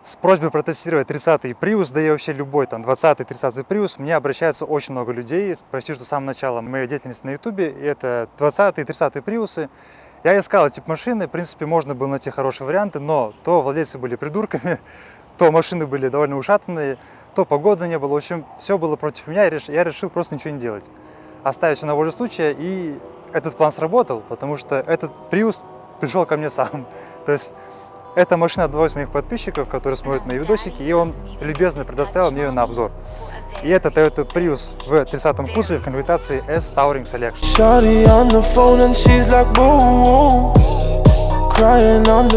с просьбой протестировать 30-й Prius, да и вообще любой там 20-й, 30-й Prius, мне обращается очень много людей. Почти что с самого начала моей деятельности на YouTube, это 20-й, 30-й Prius. Я искал эти машины, в принципе, можно было найти хорошие варианты, но то владельцы были придурками, то машины были довольно ушатанные, то погоды не было. В общем, все было против меня, я решил просто ничего не делать. Оставить все на волю случая, и этот план сработал, потому что этот Prius пришел ко мне сам. То есть эта машина одного из моих подписчиков, который смотрит мои видосики, и он любезно предоставил мне ее на обзор. И это Toyota Prius в 30-м кузове в комплектации S Touring Selection. Crying on the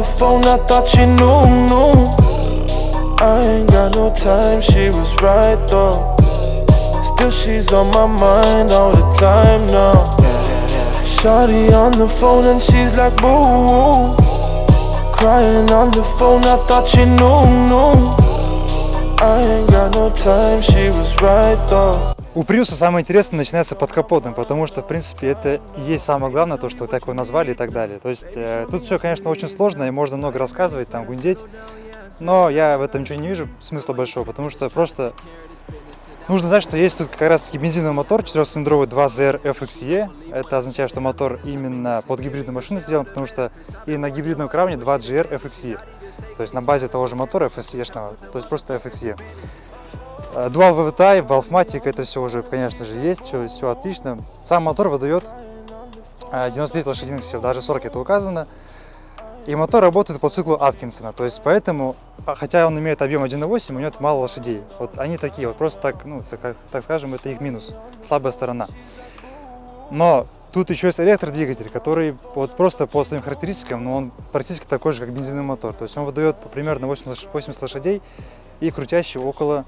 phone, I thought she knew. I ain't got no time, she was right though. У Prius самое интересное начинается под капотом, потому что, в принципе, это и есть самое главное, то, что так его назвали и так далее. То есть тут все, конечно, очень сложно, и можно много рассказывать, там, гундеть, но я в этом ничего не вижу смысла большого, потому что просто нужно знать, что есть тут как раз-таки бензиновый мотор, 4-цилиндровый 2ZR FXE. Это означает, что мотор именно под гибридную машину сделан, потому что и на гибридном крауне 2GR FXE. То есть на базе того же мотора FSE-шного, то есть просто FXE. Dual VVTi, Valvematic, это все уже, конечно же, есть, все отлично. Сам мотор выдает 99 лошадиных сил, даже 40 это указано. И мотор работает по циклу Аткинсона, то есть поэтому, хотя он имеет объем 1.8, у него мало лошадей. Вот они такие, вот просто так, ну, так скажем, это их минус, слабая сторона. Но тут еще есть электродвигатель, который вот просто по своим характеристикам, ну, он практически такой же, как бензиновый мотор. То есть он выдает примерно 80 лошадей и крутящий около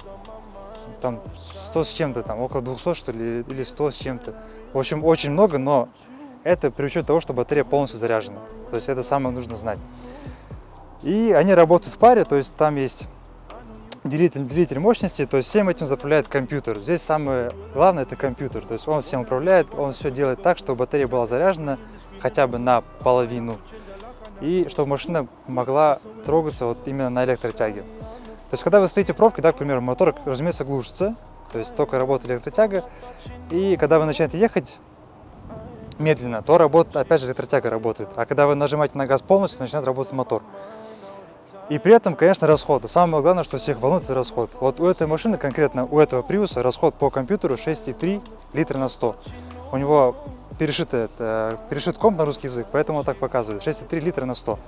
там 100 с чем-то, там около 200 что ли, или 100 с чем-то. В общем, очень много, но это при учете того, что батарея полностью заряжена. То есть это самое нужно знать. И они работают в паре, то есть там есть делитель мощности, то есть всем этим заправляет компьютер. Здесь самое главное это компьютер, то есть он всем управляет, он все делает так, чтобы батарея была заряжена хотя бы на половину. И чтобы машина могла трогаться вот именно на электротяге. То есть когда вы стоите в пробке, да, к примеру, мотор, разумеется, глушится, то есть только работает электротяга. И когда вы начинаете ехать медленно, то работает, опять же, электротяга работает. А когда вы нажимаете на газ полностью, начинает работать мотор. И при этом, конечно, расход. Самое главное, что всех волнует, это расход. Вот у этой машины, конкретно у этого Prius, расход по компьютеру 6,3 литра на 100. У него перешит комп на русский язык, поэтому он так показывает. 6,3 литра на 100.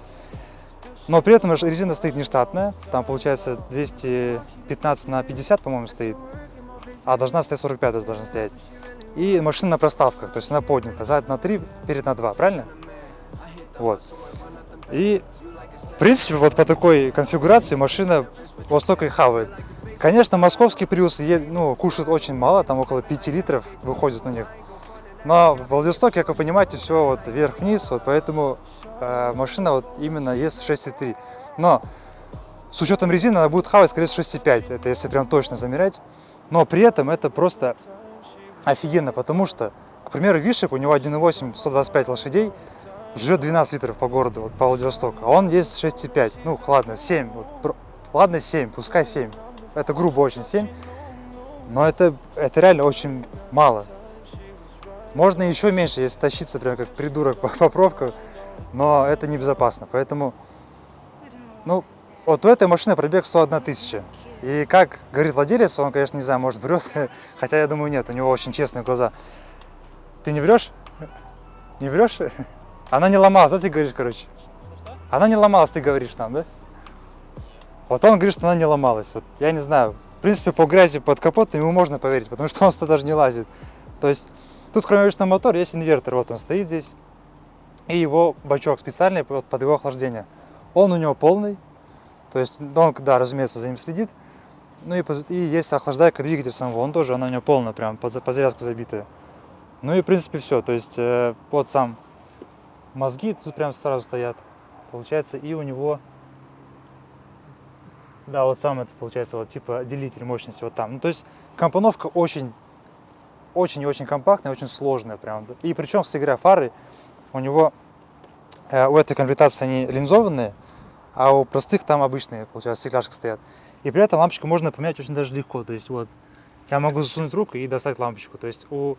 Но при этом резина стоит нештатная. Там, получается, 215 на 50, по-моему, стоит. А должна стоять 45, должна стоять. И машина на проставках, то есть она поднята. Зад на 3, перед на 2, правильно? Вот. И, в принципе, вот по такой конфигурации машина вот столько и хавает. Конечно, московские Prius кушают очень мало, там около 5 литров выходит на них. Но в Владивостоке, как вы понимаете, все вот вверх-вниз, вот поэтому машина вот именно ест 6,3. Но с учетом резины она будет хавать, скорее всего, 6,5, это если прям точно замерять. Но при этом это просто офигенно, потому что, к примеру, Вишек, у него 1.8, 125 лошадей, жрет 12 литров по городу, вот по Владивостоку, а он ест 6,5, ну ладно, 7, ладно 7, пускай 7, это грубо очень 7, но это реально очень мало. Можно еще меньше, если тащиться прям как придурок по пробкам, но это небезопасно, поэтому, вот у этой машины пробег 101 тысяча. И как говорит владелец, он, конечно, не знаю, может врет, хотя я думаю нет, у него очень честные глаза. Ты не врешь? Не врешь? Она не ломалась, да, ты говоришь, короче? Она не ломалась, ты говоришь нам, да? Вот он говорит, что она не ломалась. Вот я не знаю, в принципе, по грязи под капотом ему можно поверить, потому что он сюда даже не лазит. То есть тут, кроме ручного мотора, есть инвертор, вот он стоит здесь. И его бачок специальный под его охлаждение. Он у него полный, то есть он, да, разумеется, за ним следит. Ну и есть охлаждайка двигатель самого, он тоже, она у него полная, прям под завязку забитая. Ну и в принципе все, то есть вот сам мозги тут прям сразу стоят, получается, и у него, да, вот сам это получается вот типа делитель мощности вот там. Ну то есть компоновка очень и очень компактная, очень сложная прям. И причем, кстати говоря, фары у него, у этой комплектации они линзованные, а у простых там обычные, получается, стекляшки стоят. И при этом лампочку можно поменять очень даже легко. То есть вот я могу засунуть руку и достать лампочку. То есть у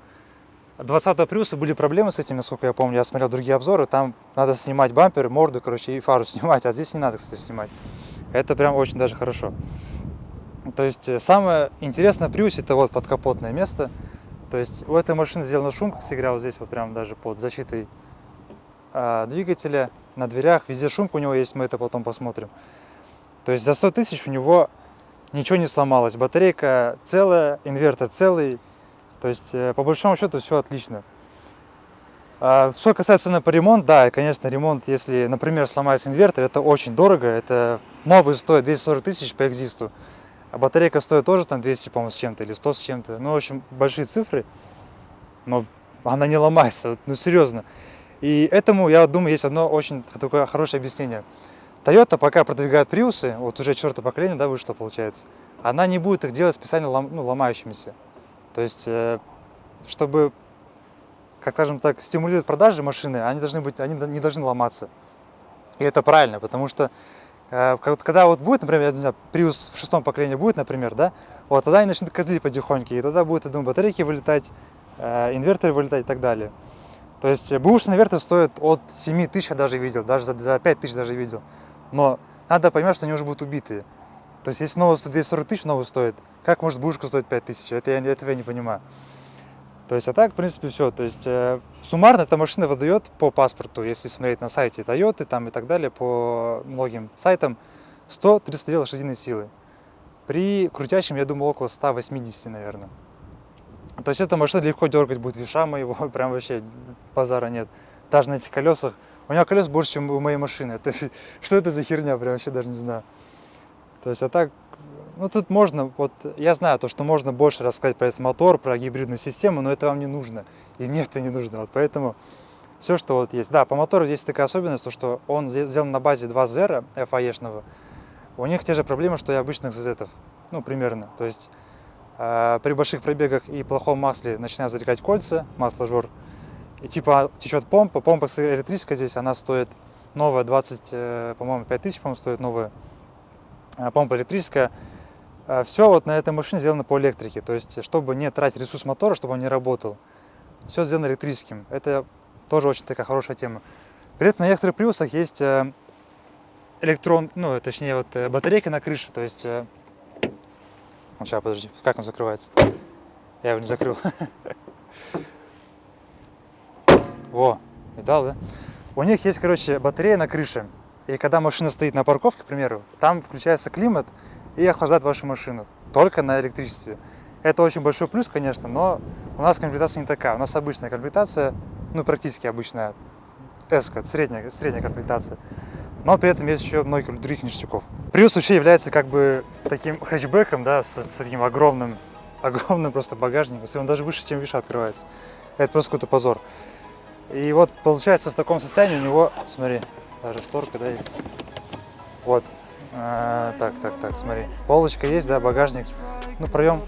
20-го Prius были проблемы с этим, насколько я помню. Я смотрел другие обзоры, там надо снимать бампер, морду, короче, и фару снимать, а здесь не надо, кстати, снимать. Это прям очень даже хорошо. То есть самое интересное в Prius это вот подкапотное место. То есть у этой машины сделана шум, как всегда, вот здесь вот прям даже под защитой двигателя, на дверях, везде шумка у него есть, мы это потом посмотрим. То есть за 100 тысяч у него ничего не сломалось, батарейка целая, инвертор целый, то есть по большому счету все отлично. Что касается цены по ремонту, да, конечно, ремонт, если, например, сломается инвертор, это очень дорого, это новый стоит 240 тысяч по экзисту, а батарейка стоит тоже там 200, по-моему, с чем-то или 100 с чем-то, ну, в общем, большие цифры, но она не ломается, ну, серьезно. И этому, я думаю, есть одно очень такое хорошее объяснение. Toyota пока продвигает Prius, вот уже 4-е поколение, да, вышло, получается, она не будет их делать специально ломающимися. То есть, чтобы, как скажем так, стимулировать продажи машины, они не должны ломаться. И это правильно, потому что когда вот будет, например, я не знаю, Prius в 6-м поколении будет, например, да, вот тогда они начнут козлить потихоньку, и тогда будет, я думаю, батарейки вылетать, инверторы вылетать и так далее. То есть бэушный инвертор стоит от 7 тысяч, я даже видел, даже за 5 тысяч даже видел. Но надо понимать, что они уже будут убитые. То есть если новый стоит 240 тысяч, новый стоит, как может бэушка стоить 5 тысяч? Этого я не понимаю. То есть, а так, в принципе, все. То есть суммарно эта машина выдает по паспорту, если смотреть на сайте Toyota там и так далее, по многим сайтам, 132 лошадиные силы. При крутящем, я думаю, около 180, наверное. То есть эта машина легко дергать будет виша моего, прям вообще базара нет. Даже на этих колесах. У него колес больше, чем у моей машины. Что это за херня, прям вообще даже не знаю. То есть, а так, ну тут можно, вот я знаю то, что можно больше рассказать про этот мотор, про гибридную систему, но это вам не нужно. И мне это не нужно. Вот поэтому все, что вот есть. Да, по мотору есть такая особенность, то, что он сделан на базе 2ZR FAE-шного. У них те же проблемы, что и обычных ZZ-ов. Ну, примерно. То есть при больших пробегах и плохом масле начинают затекать кольца, масло-жор. И типа течет помпа. Помпа электрическая здесь, она стоит новая 20, по-моему, 5 тысяч, по-моему, стоит новая. Помпа электрическая. Все вот на этой машине сделано по электрике. То есть, чтобы не тратить ресурс мотора, чтобы он не работал. Все сделано электрическим. Это тоже очень такая хорошая тема. При этом на некоторых приусах есть точнее, вот батарейка на крыше. То есть, сейчас, подожди, как он закрывается? Я его не закрыл. Во, видал, да? У них есть, короче, батарея на крыше. И когда машина стоит на парковке, к примеру, там включается климат и охлаждает вашу машину. Только на электричестве. Это очень большой плюс, конечно, но у нас комплектация не такая. У нас обычная комплектация, ну, практически обычная S-ка, средняя комплектация. Но при этом есть еще много других ништяков. Prius вообще является как бы таким хэтчбеком, да, с таким огромным просто багажником. Если он даже выше, чем Виша открывается. Это просто какой-то позор. И вот получается в таком состоянии у него, смотри, даже шторка, да, есть. Вот. Так, смотри. Полочка есть, да, багажник. Ну, проем.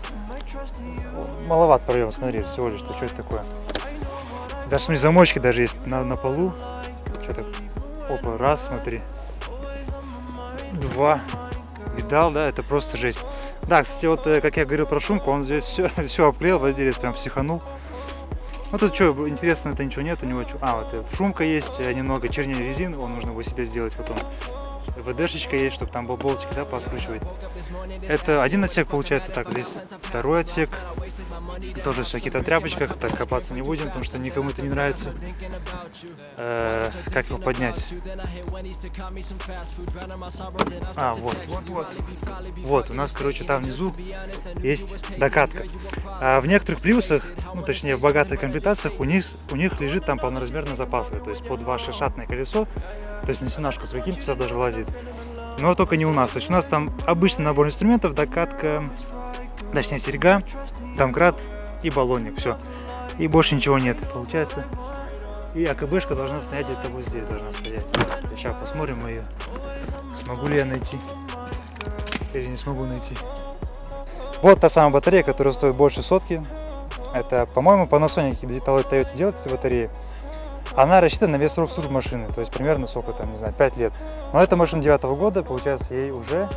Маловат проем, смотри, всего лишь. Что это такое? Даже, смотри, замочки даже есть на полу. Что-то. Опа, раз, смотри. 2. Видал, да? Это просто жесть. Да, кстати, вот, как я говорил про шумку, он здесь все обклеил, владелец прям психанул. Ну тут что, интересно, это ничего нет у него. Вот шумка есть, немного чернее резин, его нужно его себе сделать потом. ВДшечка есть, чтобы там болтики, да, пооткручивать. Это один отсек получается, так, здесь второй отсек. Тоже все в каких-то тряпочках, так копаться не будем, потому что никому это не нравится. Как его поднять? Вот, у нас, короче, там внизу есть докатка. А в некоторых плюсах, ну, точнее, в богатых комплектациях у них лежит там полноразмерная запаска, то есть под ваше шатное колесо, то есть на сенажку, прикиньте, сюда даже влазит. Но только не у нас. То есть у нас там обычный набор инструментов, докатка, точнее серьга, домкрат и баллонник. Все. И больше ничего нет, получается. И АКБшка должна стоять где-то вот здесь должна стоять. Сейчас посмотрим ее. Смогу ли я найти? Или не смогу найти. Вот та самая батарея, которая стоит больше сотки. Это, по-моему, Panasonic и Toyota делают эти батареи. она рассчитана на весь срок службы машины, то есть примерно сколько там, не знаю, 5 лет. Но эта машина 9-го года, получается, ей уже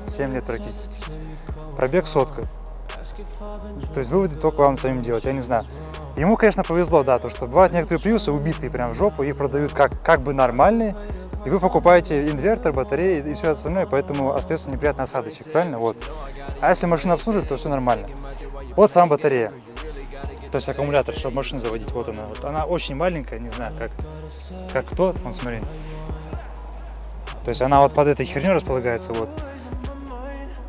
7 лет практически. Пробег 100. То есть выводы только вам самим делать, я не знаю. Ему, конечно, повезло, да, то что бывают некоторые приусы убитые прям в жопу, их продают как бы нормальные, и вы покупаете инвертор, батареи и все остальное, поэтому остается неприятный осадочек, правильно? Вот. А если машину обслуживать, то все нормально. Вот сама батарея, то есть аккумулятор, чтобы машину заводить, вот она. Вот она очень маленькая, не знаю, как кто, вон смотри. То есть она вот под этой херней располагается, вот.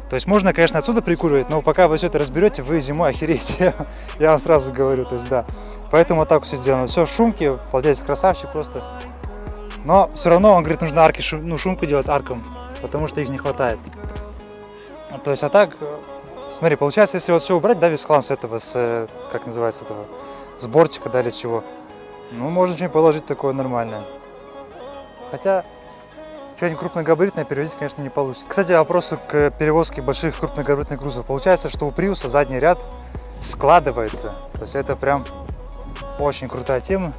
То есть можно, конечно, отсюда прикуривать, но пока вы все это разберете, вы зимой охереете, я вам сразу говорю, то есть да. Поэтому вот так все сделано. Все в шумке, владелец красавчик просто. Но все равно, он говорит, нужно арки, шумку делать арком, потому что их не хватает. То есть, а так, смотри, получается, если вот все убрать, да, весь хлам с этого, как называется, этого, с бортика, да, или с чего, ну, можно что-нибудь положить такое нормальное. Хотя, что-нибудь крупногабаритное перевозить, конечно, не получится. Кстати, вопросы к перевозке больших крупногабаритных грузов. Получается, что у Приуса задний ряд складывается. То есть это прям очень крутая тема.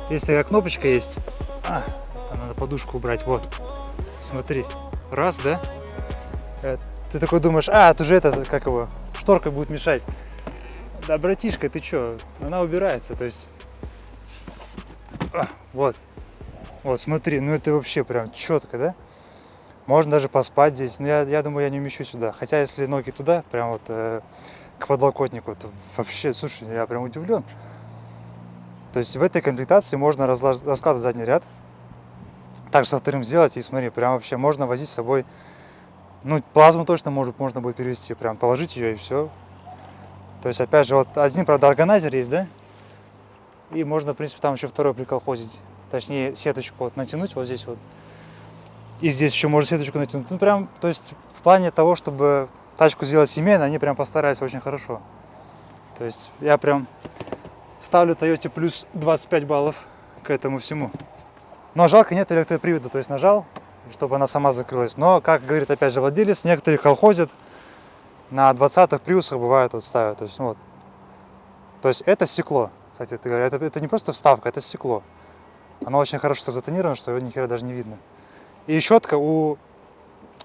Здесь такая кнопочка есть. Там надо подушку убрать. Вот. Смотри. Раз, да? Ты такой думаешь, это уже это, как его, шторка будет мешать. Да, братишка, ты чё? Она убирается, то есть... Вот. Вот, смотри, ну это вообще прям четко, да? Можно даже поспать здесь, но я думаю, я не умещу сюда. Хотя, если ноги туда, прям вот к подлокотнику, то вообще, слушай, я прям удивлен. То есть в этой комплектации можно раскладывать задний ряд. Так же со вторым сделать, и смотри, прям вообще можно возить с собой, ну, плазму точно можно будет перевести, прям положить ее и все. То есть, опять же, вот один, правда, органайзер есть, да? И можно, в принципе, там еще второй приколхозить. Точнее, сеточку вот натянуть вот здесь вот. И здесь еще можно сеточку натянуть. Ну, прям, то есть, в плане того, чтобы тачку сделать семейной, они прям постарались очень хорошо. То есть, я прям ставлю Toyota плюс 25 баллов к этому всему. Но жалко, нет электропривода, то есть нажал, чтобы она сама закрылась. Но, как говорит опять же владелец, некоторые колхозят, на 20-х приусах бывает вот ставят. То есть, вот. То есть это стекло, кстати, это не просто вставка, это стекло. Оно очень хорошо затонировано, что его ни хера даже не видно. И щетка у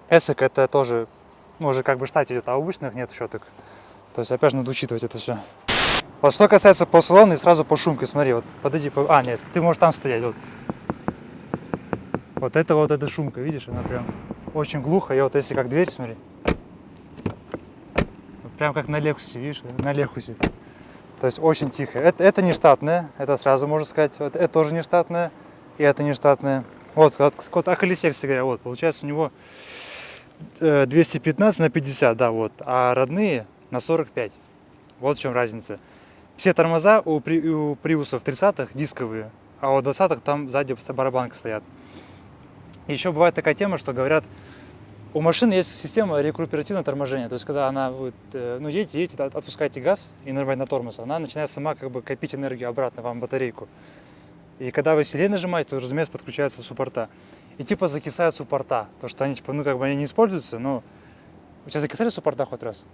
эсок это тоже, ну, уже как бы штат идет, а у обычных нет щеток. То есть опять же надо учитывать это все. Вот что касается по салону и сразу по шумке, смотри, вот подойди, нет, ты можешь там стоять, вот. Вот эта шумка, видишь, она прям очень глухо, и вот если как дверь, смотри. Вот прям как на Лексусе, видишь, на Лексусе. То есть очень тихо. Это не штатное, это сразу можно сказать. Вот это тоже не штатное, и это не штатное. Вот о колесе, кстати говоря, вот, получается у него 215 на 50, да, вот, а родные на 45. Вот в чем разница. Все тормоза у приусов 30-х дисковые, а у 20-х там сзади барабанки стоят. Еще бывает такая тема, что говорят, у машины есть система рекуперативного торможения. То есть, когда она будет, едете, отпускаете газ и нажимаете на тормоз, она начинает сама как бы копить энергию обратно вам в батарейку. И когда вы сильнее нажимаете, то, разумеется, подключаются суппорта. И типа закисают суппорта. То, что они, типа, они не используются, но... У тебя закисали суппорта хоть раз?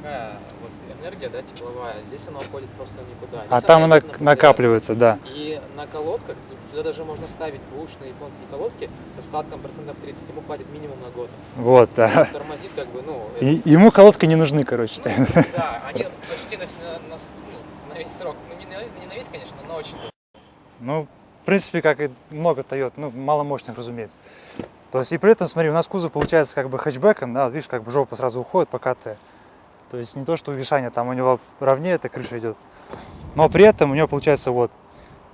Какая вот энергия, да, тепловая, здесь она уходит просто никуда. А там она накапливается, да. И на колодках, сюда даже можно ставить бэушные японские колодки с остатком процентов 30, ему хватит минимум на год. Вот, да. Тормозит как бы, Ему колодки не нужны, короче. Да, они почти на весь срок, не на весь, конечно, но очень. Ну, в принципе, как и много Toyota, маломощных, разумеется. То есть, и при этом, смотри, у нас кузов получается как бы хэтчбеком, да, видишь, как бы жопа сразу уходит по КТ. То есть не то, что у Вишаня, там у него ровнее эта крыша идет. Но при этом у него получается вот.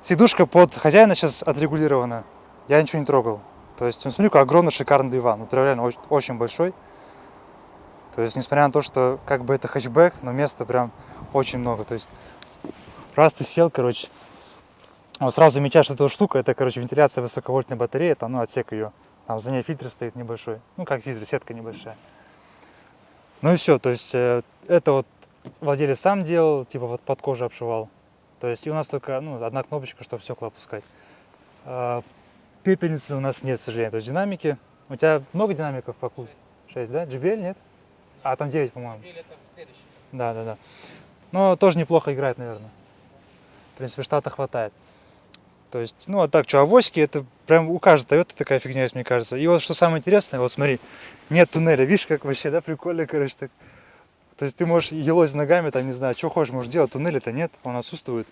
Сидушка под хозяина сейчас отрегулирована. Я ничего не трогал. То есть, смотри, какой огромный шикарный диван. Вот реально очень, очень большой. То есть, несмотря на то, что как бы это хэтчбэк, но места прям очень много. То есть, раз ты сел, короче, вот сразу замечаешь, что эта штука, это, короче, вентиляция высоковольтной батареи, там, отсек ее. Там за ней фильтр стоит небольшой. Ну, как фильтр, сетка небольшая. Ну и все, то есть это вот владелец сам делал, типа вот под кожу обшивал. То есть и у нас только одна кнопочка, чтобы стекла опускать. Пепельницы у нас нет, к сожалению. То есть динамики. У тебя много динамиков по кузову? 6, да? JBL нет? А там 9, по-моему. JBL это следующий. Да. Но тоже неплохо играет, наверное. принципе, штата хватает. То есть, ну, а так, что, авоськи, это прям у каждой Toyota такая фигня есть, мне кажется. И вот что самое интересное, вот смотри, нет туннеля, видишь, как вообще, да, прикольно, короче, так. То есть ты можешь елозить ногами, там, не знаю, что хочешь, можешь делать, туннеля-то нет, он отсутствует.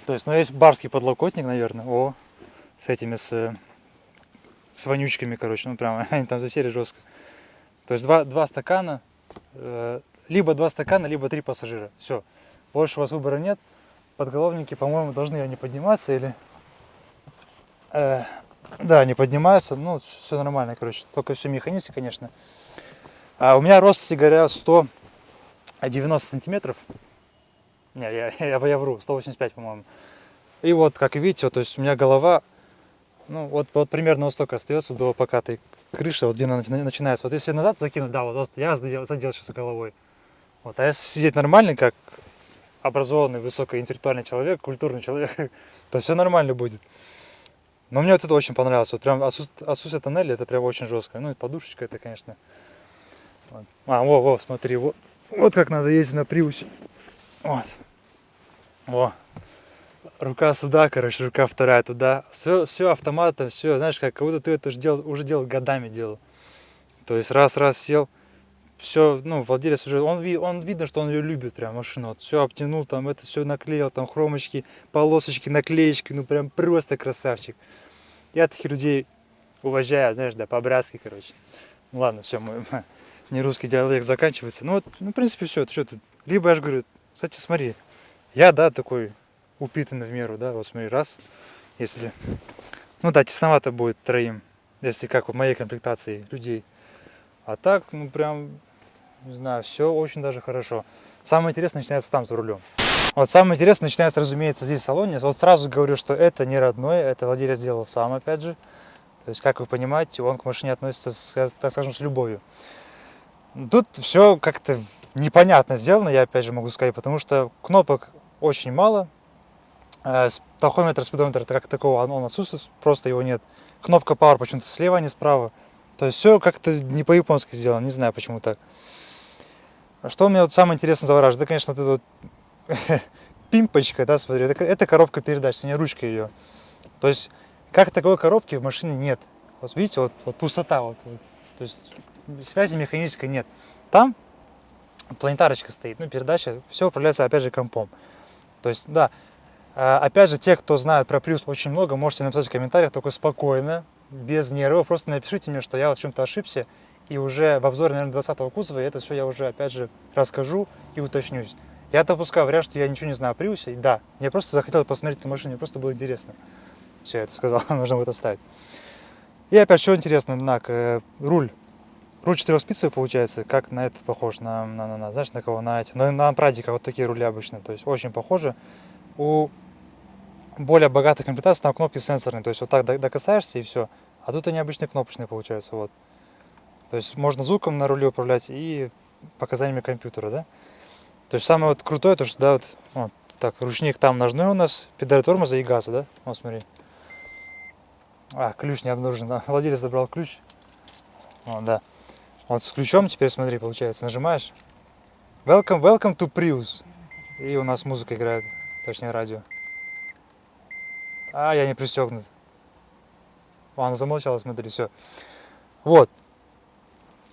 То есть, ну, есть барский подлокотник, наверное, с этими, с вонючками, короче, ну, прям, они там засели жестко. То есть, два стакана, либо 2 стакана, либо 3 пассажира, все. Больше у вас выбора нет. Подголовники, по-моему, должны они подниматься или... да, они поднимаются, ну, все нормально, короче. Только все механизм, конечно. А у меня рост, кстати говоря, 190 сантиметров. Не, я вру, 185, по-моему. И вот, как видите, вот, то есть у меня голова, ну, вот примерно вот столько остается до покатой крыши, вот где она начинается. Вот если назад закинуть, да, вот я задел сейчас головой. Вот, а если сидеть нормально, как образованный, высокоинтеллектуальный человек, культурный человек, то все нормально будет. Но мне вот это очень понравилось. Вот прям отсутствие тоннеля, это прям очень жестко. Ну и подушечка это, конечно. Вот. Смотри, вот как надо ездить на Приусе. Вот. Рука сюда, короче, рука вторая туда. Все автоматом, все, знаешь, как будто ты это уже делал годами делал. То есть раз сел. Все, ну, владелец уже, он видно, что он ее любит, прям машину. Вот, все обтянул, там это все наклеил, там хромочки, полосочки, наклеечки, ну прям просто красавчик. Я таких людей уважаю, знаешь, да, по-братски, короче. Ну ладно, все, мой не русский диалект заканчивается. Ну вот, ну, в принципе, все, что тут. Либо я же говорю, кстати, смотри, я, да, такой упитанный в меру, да, вот смотри, раз, если, ну да, тесновато будет троим, если как в моей комплектации людей. А так, ну прям, не знаю, все очень даже хорошо. Самое интересное начинается там за рулем. Вот самое интересное начинается, разумеется, здесь в салоне. Вот сразу говорю, что это не родной, это владелец сделал сам, опять же. То есть, как вы понимаете, он к машине относится, так скажем, с любовью. Тут все как-то непонятно сделано, я опять же могу сказать, потому что кнопок очень мало. Тахометр, спидометр, как такого, он отсутствует, просто его нет. Кнопка Power почему-то слева, а не справа. То есть все как-то не по-японски сделано, не знаю почему так. Что меня вот самое интересное завораживает, это, конечно, вот эта вот пимпочка, да, смотри, это коробка передач, не ручка ее. То есть, как такой коробки в машине нет. Вот видите, вот пустота, вот. То есть, связи механической нет. Там планетарочка стоит, ну, передача, все управляется, опять же, компом. То есть, да, опять же, те, кто знает про Prius очень много, можете написать в комментариях, только спокойно, без нервов, просто напишите мне, что я вот в чем-то ошибся, и уже в обзоре, наверное, 20-го кузова это все я уже, опять же, расскажу и уточнюсь. Я допускаю вариант, что я ничего не знаю о Prius, и да, мне просто захотелось посмотреть эту машину, мне просто было интересно. Все, я это сказал, нужно будет оставить. И опять, что интересно, руль 4-спицевый получается, как на этот похож, знаешь, на кого, на Прадика, вот такие рули обычно, то есть очень похоже. У более богатой комплектации там кнопки сенсорные, то есть вот так докасаешься и все. А тут они обычные кнопочные получаются, вот. То есть можно звуком на руле управлять и показаниями компьютера, да. То есть самое вот крутое, то что, да, вот так, ручник там ножной у нас, педаль тормоза и газа, да. Вот смотри. Ключ не обнаружен, да. Владелец забрал ключ. Да. Вот с ключом теперь смотри, получается, нажимаешь. Welcome to Prius. И у нас музыка играет, точнее радио. Я не пристегнут. Она замолчала, смотри, все. Вот.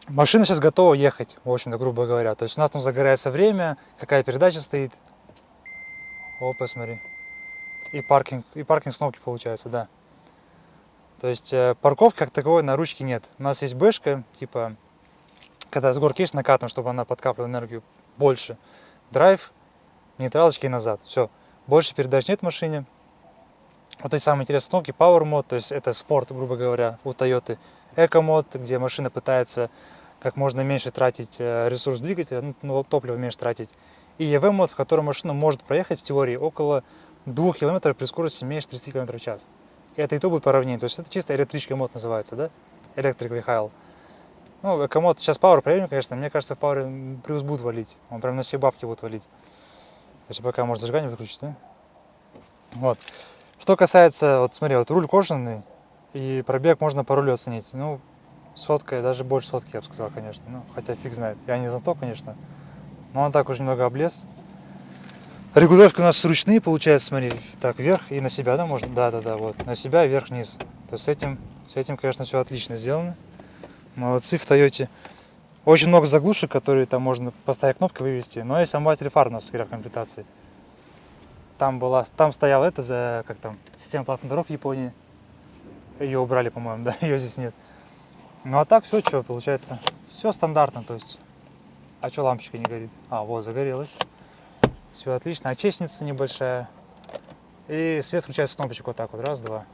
Машина сейчас готова ехать, в общем-то, грубо говоря. То есть у нас там загорается время, какая передача стоит. Посмотри. И паркинг с кнопки получается, да. То есть парковки как таковой на ручке нет. У нас есть бэшка, типа, когда с горки есть накатом, чтобы она подкапливала энергию больше. Драйв, нейтралочки и назад. Все. Больше передач нет в машине. Вот эти самые интересные кнопки, Power Mode, то есть это спорт, грубо говоря, у Toyota. Eco Mode, где машина пытается как можно меньше тратить ресурс двигателя, ну, топливо меньше тратить. И EV Mode, в котором машина может проехать в теории около 2 км при скорости меньше 30 км в час. И это и то будет по равнению. То есть это чисто электрический мод называется, да? Electric Vehicle. Ну, Eco Mode сейчас Power проверим, конечно. Мне кажется, в Power Prius будет валить. Он прям на все бабки будет валить. То есть пока может зажигание выключить, да? Вот. Что касается, вот смотри, вот руль кожаный, и пробег можно по рулю оценить. Ну, сотка, даже больше сотки, я бы сказал, конечно. Ну, хотя фиг знает. Я не знаток, конечно. Но он так уже немного облез. Регулировки у нас ручные, получается, смотри, так, вверх и на себя, да, можно? Да, вот, на себя, вверх-вниз. То есть с этим, конечно, все отлично сделано. Молодцы в Тойоте. Очень много заглушек, которые там можно поставить кнопкой вывести, но есть омыватель фар у нас в комплектации. Там стояла как там, система платных дров в Японии. Ее убрали, по-моему, да, ее здесь нет. Ну а так все, что получается, все стандартно, то есть. А что лампочка не горит? А, вот, загорелась. Все отлично. Очистница небольшая. И свет включается с кнопочек вот так вот, раз, два.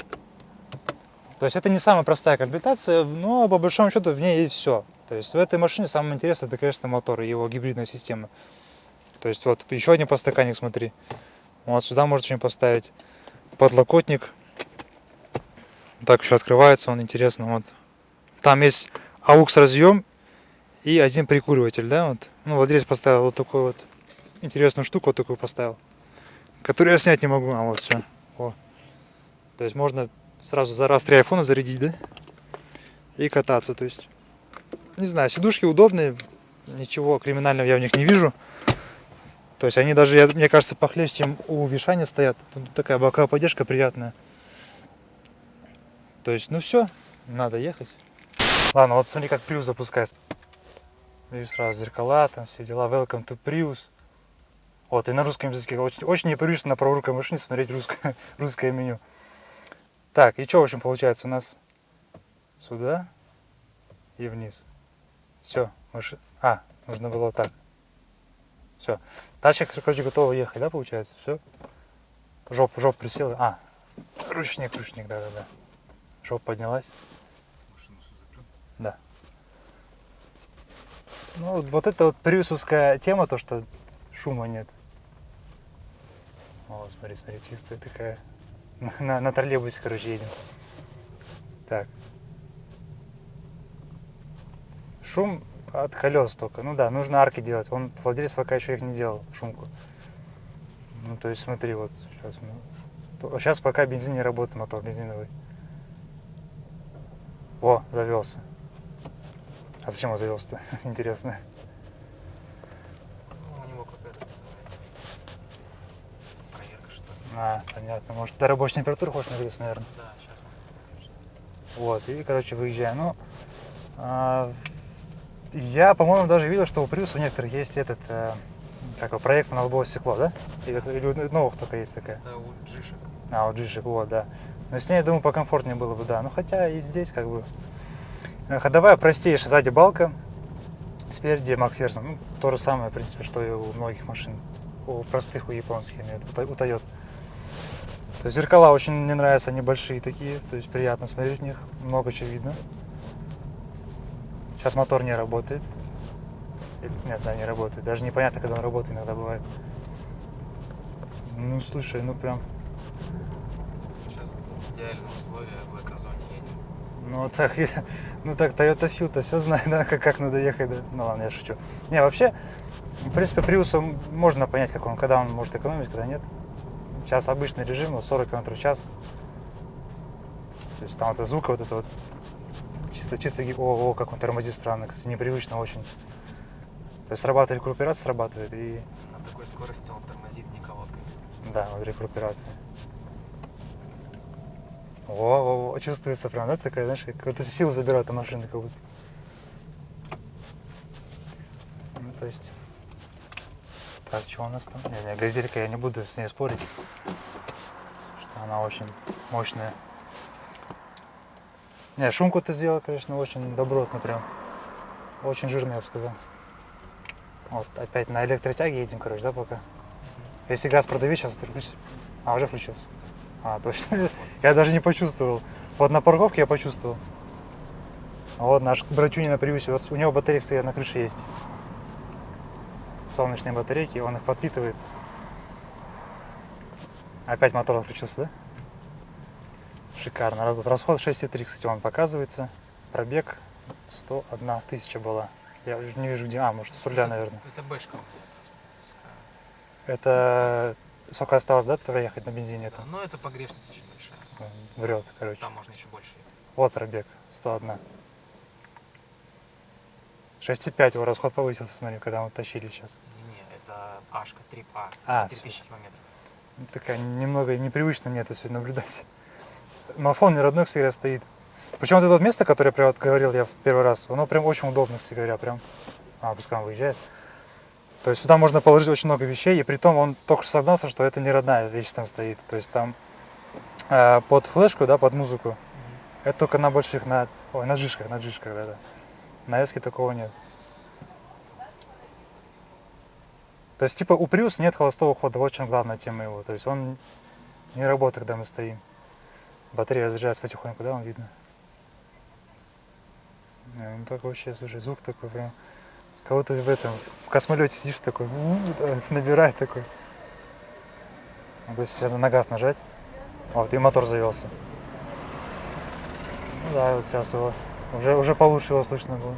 То есть это не самая простая комплектация, но по большому счету в ней и все. То есть в этой машине самое интересное, это, конечно, мотор и его гибридная система. То есть вот еще один подстаканник, смотри. Вот сюда можно что-нибудь поставить. Подлокотник. Так еще открывается он, интересно. Вот. Там есть AUX разъем и один прикуриватель, да, вот. Ну, владелец поставил вот такую вот интересную штуку, вот такую поставил, которую я снять не могу. А вот все. О. То есть можно сразу за раз 3 айфона зарядить, да, и кататься. То есть, не знаю, сидушки удобные, ничего криминального я в них не вижу. То есть они даже, мне кажется, похлеще, чем у Вишани стоят. Тут такая боковая поддержка приятная. То есть, ну все, надо ехать. Ладно, вот смотри, как Prius запускается. Видишь, сразу зеркала, там все дела. Welcome to Prius. Вот, и на русском языке. Очень непривычно на праворукой машине смотреть русское меню. Так, и что, в общем, получается у нас? Сюда и вниз. Все, нужно было вот так. Все. Тачка, короче, готова ехать, да, получается? Все. Жопа присела. Ручник, да. Жопа поднялась. Да. Ну, вот это вот приусовская тема, то, что шума нет. О, смотри, чистая такая. На троллейбусе, короче, едем. Так. Шум от колес только. Ну да, нужно арки делать. Владелец пока еще их не делал, шумку. Ну, то есть смотри, вот сейчас пока бензин не работает, мотор бензиновый. О, завелся. А зачем он завелся-то? Интересно. У него какая-то проверка, что ли. Понятно. Может, до рабочей температуры хочешь нагреться, наверное? Да, сейчас он включится. Вот, и, короче, выезжаю. Ну, я, по-моему, даже видел, что у Prius у некоторых есть проекция на лобовое стекло, да? Или у новых только есть такая? Это у Джишек. У Джишек, вот, да. Но с ней, я думаю, покомфортнее было бы, да. Ну, хотя и здесь, как бы... Ходовая простейшая, сзади балка, спереди Макферсон. Ну, то же самое, в принципе, что и у многих машин. У простых, у японских, у Toyota. То есть зеркала очень мне нравятся, они большие такие, то есть приятно смотреть в них, много чего видно. Сейчас мотор не работает. Нет, да, не работает. Даже непонятно, когда он работает, иногда бывает. Ну, слушай, ну прям... Сейчас идеальные условия в экозоне едем. Ну так, Toyota Field-то все знает, да, как надо ехать, да. Ну ладно, я шучу. Не, вообще, в принципе, Prius можно понять, когда он может экономить, когда нет. Сейчас обычный режим, 40 км в час. То есть там звук чисто, как он тормозит странно, кстати, непривычно очень. То есть срабатывает рекуперация, срабатывает и... На такой скорости он тормозит не колодкой. Да, вот рекуперация. Чувствуется прям, да, такая, знаешь, какую-то силу забирает эта машина, как будто. Ну, то есть... Так, что у нас там? Газелька, я не буду с ней спорить, что она очень мощная. Не, шумку ты сделал, конечно, очень добротно прям. Очень жирный, я бы сказал. Вот, опять на электротяге едем, короче, да, пока? Если газ продавить, сейчас включится. Уже включился. Точно. Я даже не почувствовал. Вот на парковке я почувствовал. Вот наш братюня на Приусе, вот у него батарейки стоят на крыше есть. Солнечные батарейки, он их подпитывает. Опять мотор включился, да? Шикарно. Расход 6,3, кстати, он показывается. Пробег 101 тысяча была. Я уже не вижу где. Может, с руля, наверное. Это бэшка. Это сколько осталось, да, проехать на бензине? Да, но это погрешность очень большая. Врет, короче. Там можно еще больше ехать. Вот пробег, 101. 6,5 его расход повысился, смотри, когда мы тащили сейчас. Не, это 3Ашка, 3А, А, 3000 километров. Такая немного непривычно мне это все наблюдать. Мафон не родной, кстати говоря, стоит. Причем вот это вот место, которое я прям вот говорил я в первый раз, оно прям очень удобно, кстати говоря, прям. Пускай он выезжает. То есть сюда можно положить очень много вещей, и при том он только что сознался, что это не родная вещь там стоит. То есть там под флешку, да, под музыку, это только на больших, на джишках, да. На эске такого нет. То есть типа у Prius нет холостого хода, вот в чем главная тема его. То есть он не работает, когда мы стоим. Батарея разряжается потихоньку, да, он видно. Ну так вообще, слушай, звук такой прям. Кого-то в космолете сидишь такой, набирает такой. Вот если сейчас на газ нажать, вот и мотор завелся. Ну да, вот сейчас его, уже получше его слышно было.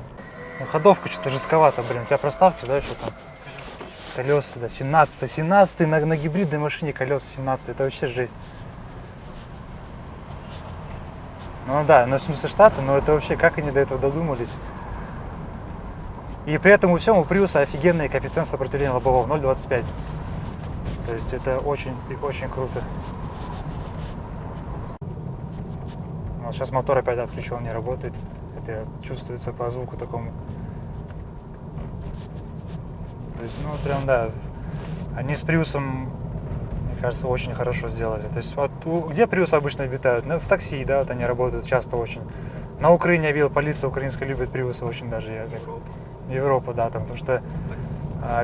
Ну, ходовка что-то жестковато, блин, у тебя проставки, да, еще там? Колеса, да, 17 на гибридной машине колеса 17, это вообще жесть. Ну да, ну в смысле штаты, но это вообще, как они до этого додумались? И при этом у всем у Prius офигенный коэффициент сопротивления лобового 0,25. То есть это очень круто. Вот сейчас мотор опять отключен, не работает. Это чувствуется по звуку такому. То есть, ну прям да, они с Приусом, мне кажется, очень хорошо сделали. То есть вот где Prius обычно обитают? В такси, да, вот они работают часто очень. На Украине я видел, полиция украинская любит Приусы очень даже. Европа, да, там, потому что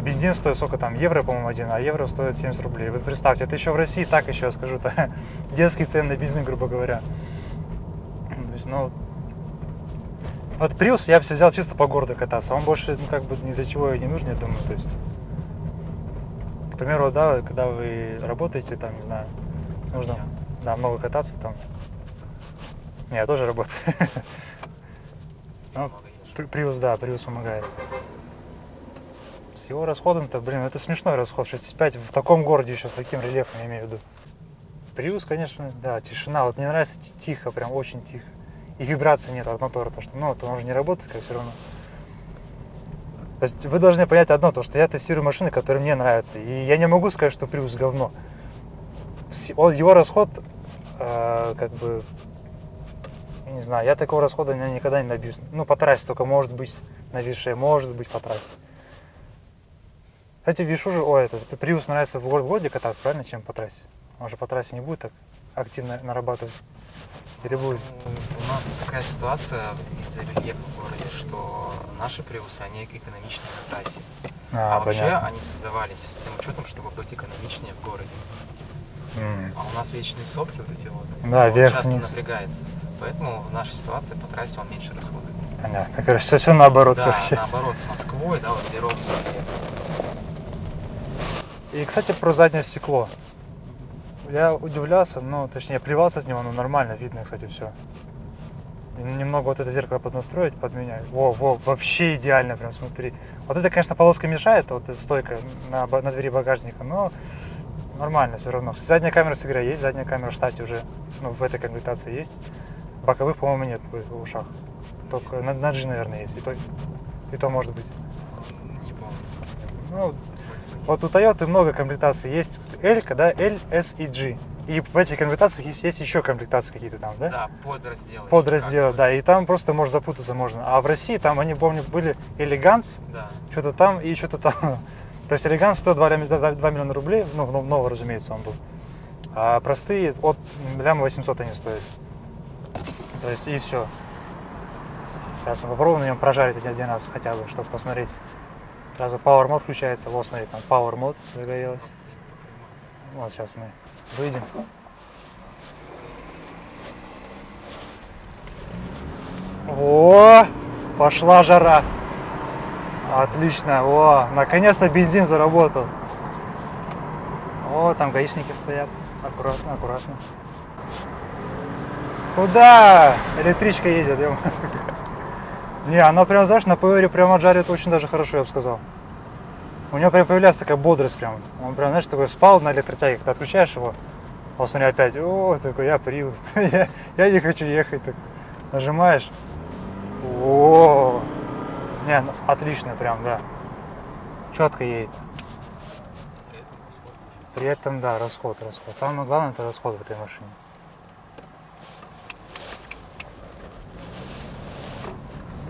бензин стоит сколько там, евро, по-моему, один, а евро стоит 70 рублей. Вы представьте, это еще в России, так еще скажу-то, детские цены на бензин, грубо говоря. То есть, ну, вот Prius я бы себе взял чисто по городу кататься, он больше, ну, как бы ни для чего и не нужен, я думаю, то есть. К примеру, да, когда вы работаете, там, не знаю, нужно, да, много кататься там. Не, я тоже работаю. Ну, Prius, да, Prius помогает. С его расходом-то, блин, это смешной расход, 6,5 в таком городе еще, с таким рельефом, я имею в виду. Prius, конечно, да, тишина, вот мне нравится тихо, прям очень тихо. И вибрации нет от мотора, то что, ну, то он же не работает, как все равно. То есть вы должны понять одно, то что я тестирую машины, которые мне нравятся, и я не могу сказать, что Prius говно. Его расход, как бы, не знаю, я такого расхода никогда не добьюсь. Ну, по трассе только может быть на Више, может быть по трассе. Кстати, Вишу же, Prius нравится в городе кататься, правильно, чем по трассе? Он же по трассе не будет так активно нарабатывать. Или будет? У нас такая ситуация из-за рельефа в городе, что наши Prius, они экономичнее на трассе. А вообще понятно. они создавались с тем учетом, чтобы быть экономичнее в городе. А у нас вечные сопки вот эти вот, Да, он часто вверх-вниз. напрягается. Поэтому в нашей ситуации по трассе он меньше расходует. Понятно, короче, все наоборот, Да, короче. наоборот, с Москвой, да, вот где ровно рельеф. И, кстати, про заднее стекло. Я удивлялся, ну, точнее, плевался с него, но нормально видно, кстати, все. И немного вот это зеркало поднастроить, подменять. Во, вообще идеально, прям смотри. Вот это, конечно, полоска мешает, вот эта стойка на двери багажника, но нормально все равно. Задняя камера с игрой есть, задняя камера в штате уже, ну, в этой комплектации есть. Боковых, по-моему, нет в ушах. Только на G, наверное, есть, и то может быть. Не помню. Ну, вот у Toyota много комплектаций. Есть L, да, L, S и G. И в этих комплектациях есть еще комплектации какие-то там, да? Да, подразделы. Подразделы, да. И там просто может запутаться можно. А в России там, они, помню, были Элеганс, Да. что-то там и что-то там. То есть Элеганс стоит 2 миллиона рублей, ну, новый, разумеется, он был. А простые от 1 800 000 они стоят. То есть и все. Сейчас мы попробуем на нем прожарить один раз хотя бы, чтобы посмотреть. Сразу Power Mode включается, вот смотри, там Power Mode загорелось. Вот сейчас мы выйдем. О, пошла жара. Отлично, о, наконец-то бензин заработал. О, там гаишники стоят, аккуратно, аккуратно. Куда? Электричка едет, ё. Не, она прям, знаешь, на повере прям отжарит очень даже хорошо, я бы сказал. У него прям появляется такая бодрость прям. Он прям, знаешь, такой спал на электротяге, когда отключаешь его. Вот смотри, опять, о, такой, я Prius, я не хочу ехать. Так. Нажимаешь. О, не, ну, отлично прям, да. Четко едет. При этом, да, расход. Самое главное это расход в этой машине.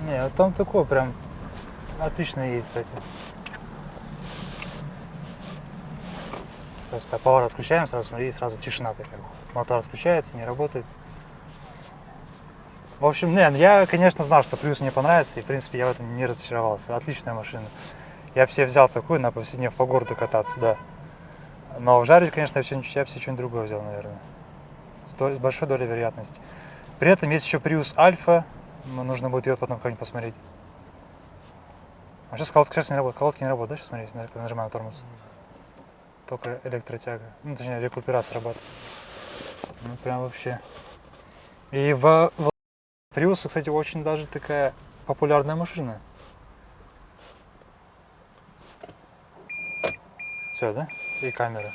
Не, вот там такой прям отлично едет, кстати. Просто поворот отключаем, сразу смотри, сразу тишина такая. Мотор отключается, не работает. В общем, я, конечно, знал, что Prius мне понравится, и, в принципе, я в этом не разочаровался. Отличная машина. Я бы себе взял такую на повседневно по городу кататься, да. Но в жаре, конечно, я бы себе что-нибудь другое взял, наверное. С большой долей вероятности. При этом есть еще Prius Alpha. Нужно будет ее потом как-нибудь посмотреть. А сейчас колодки не работают. Колодки не работают, да, сейчас смотреть, когда нажимаю тормоз? Только электротяга. Ну, точнее, рекуператор срабатывает. Ну, прям вообще. И в Prius, кстати, очень даже такая популярная машина. Все, да? И камера.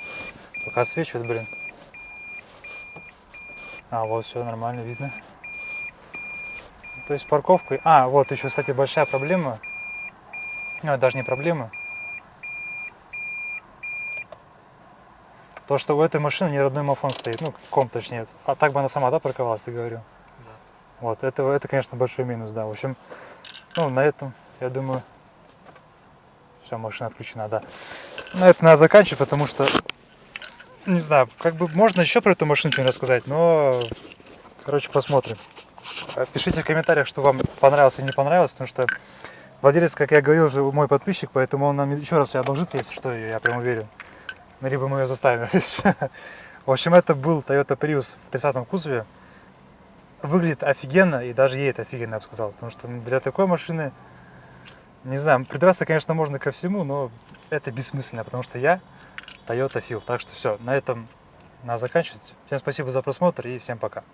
Пока отсвечивает, блин. А, вот все нормально видно. То есть парковкой. А, вот еще, кстати, большая проблема. Ну, даже не проблема. То, что у этой машины не родной мафон стоит. Ну, комп точнее. А так бы она сама, да, парковалась, ты говорил? Да. Вот, это, конечно, большой минус, да. В общем, ну, на этом, я думаю, все, машина отключена, да. На это надо заканчивать, потому что, не знаю, как бы можно еще про эту машину что-нибудь рассказать, но, короче, посмотрим. Пишите в комментариях, что вам понравилось или не понравилось, потому что владелец, как я говорил, уже мой подписчик, поэтому он нам еще раз ее одолжит, если что, я прям уверен. Либо мы ее заставим. В общем, это был Toyota Prius в 30-м кузове. Выглядит офигенно, и даже едет офигенно, я бы сказал. Потому что для такой машины, не знаю, придраться, конечно, можно ко всему, но это бессмысленно, потому что я Toyota Фил. Так что все, на этом надо заканчивать. Всем спасибо за просмотр и всем пока.